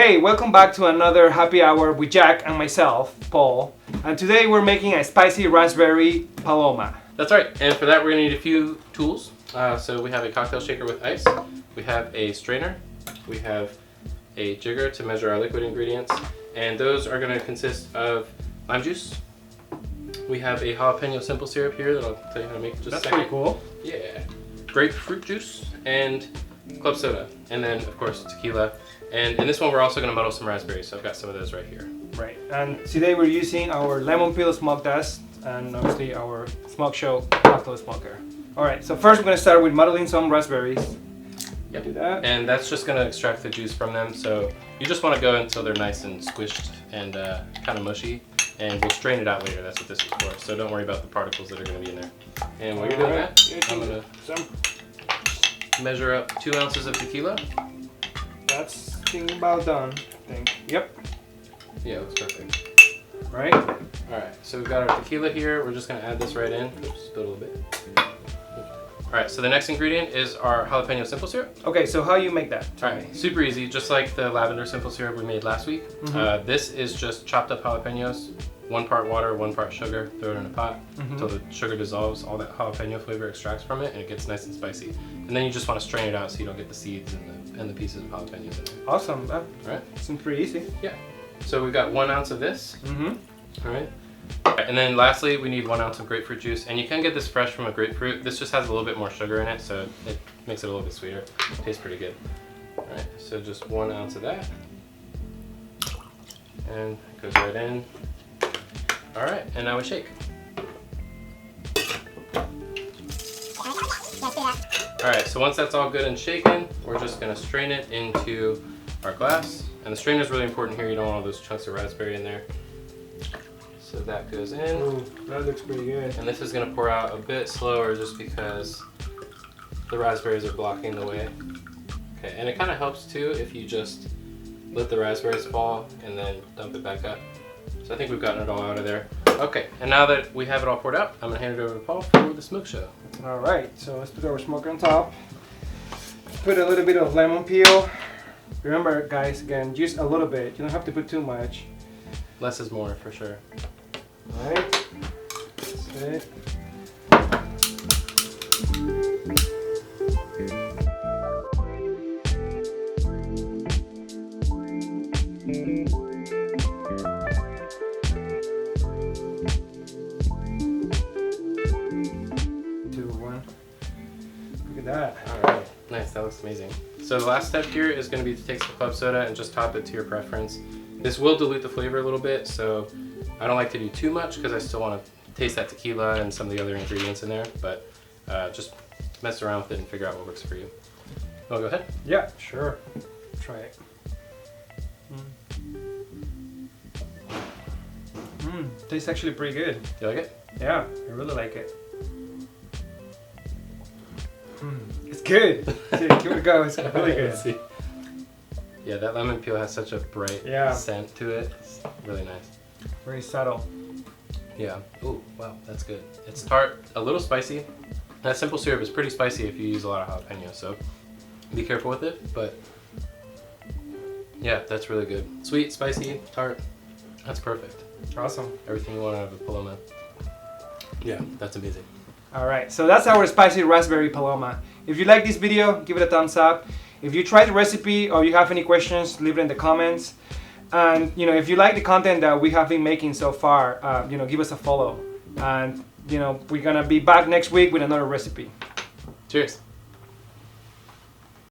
Hey, welcome back to another happy hour with Jack and myself, Paul. And today we're making a spicy raspberry paloma. That's right, and for that we're going to need a few tools. So we have a cocktail shaker with ice, we have a strainer, we have a jigger to measure our liquid ingredients, and those are going to consist of lime juice. We have a jalapeno simple syrup here that I'll tell you how to make in just a second. That's pretty cool. Yeah. Grapefruit juice and club soda, and then of course tequila. And in this one we're also going to muddle some raspberries, so I've got some of those right here. Right, and today we're using our lemon peel smoke dust and obviously our smoke show cocktail smoker. Alright, so first we're going to start with muddling some raspberries. Yep. Do that. And that's just going to extract the juice from them, so you just want to go until they're nice and squished and kind of mushy, and we'll strain it out later. That's what this is for, so don't worry about the particles that are going to be in there. And while you're doing that, I'm going to measure up 2 ounces of tequila. That's about done, I think. Yep. Yeah, looks perfect. Right. Alright, so we've got our tequila here. We're just going to add this right in. Oops, spilled a little bit. Alright, so the next ingredient is our jalapeno simple syrup. Okay, so how you make that? Alright, super easy, just like the lavender simple syrup we made last week. This is just chopped up jalapenos, 1 part water, 1 part sugar, throw it in a pot until the sugar dissolves, all that jalapeno flavor extracts from it, and it gets nice and spicy. And then you just want to strain it out so you don't get the seeds and the pieces of jalapenos in there. Awesome. Alright? Seems pretty easy. Yeah. So we've got 1 ounce of this. Alright. And then lastly, we need 1 ounce of grapefruit juice, and you can get this fresh from a grapefruit. This just has a little bit more sugar in it, so it makes it a little bit sweeter. Tastes pretty good. Alright, so just 1 ounce of that. And it goes right in. Alright, and now we shake. Alright, so once that's all good and shaken, we're just going to strain it into our glass. And the strainer is really important here, you don't want all those chunks of raspberry in there. So that goes in. Ooh, that looks pretty good. And this is going to pour out a bit slower just because the raspberries are blocking the way. Okay, and it kind of helps too if you just let the raspberries fall and then dump it back up. So I think we've gotten it all out of there. Okay, and now that we have it all poured out, I'm going to hand it over to Paul for the smoke show. Alright, so let's put our smoker on top. Put a little bit of lemon peel. Remember guys, again, just a little bit. You don't have to put too much. Less is more for sure. Alright, that's it. That. Alright, nice, that looks amazing. So the last step here is going to be to take some club soda and just top it to your preference. This will dilute the flavor a little bit, so I don't like to do too much because I still want to taste that tequila and some of the other ingredients in there, but just mess around with it and figure out what works for you. You want to go ahead? Yeah, sure. Try it. Tastes actually pretty good. You like it? Yeah, I really like it. It's good. Give it a go. It's really good. Let's see. Yeah, that lemon peel has such a bright scent to it. It's really nice. Very subtle. Yeah. Ooh, wow, that's good. It's tart, a little spicy. That simple syrup is pretty spicy if you use a lot of jalapeno, so be careful with it. But yeah, that's really good. Sweet, spicy, tart. That's perfect. Awesome. Everything you want out of a paloma. Yeah, that's amazing. Alright, so that's our spicy raspberry paloma. If you like this video, give it a thumbs up. If you tried the recipe or you have any questions, leave it in the comments. And if you like the content that we have been making so far, give us a follow. And we're gonna be back next week with another recipe. Cheers.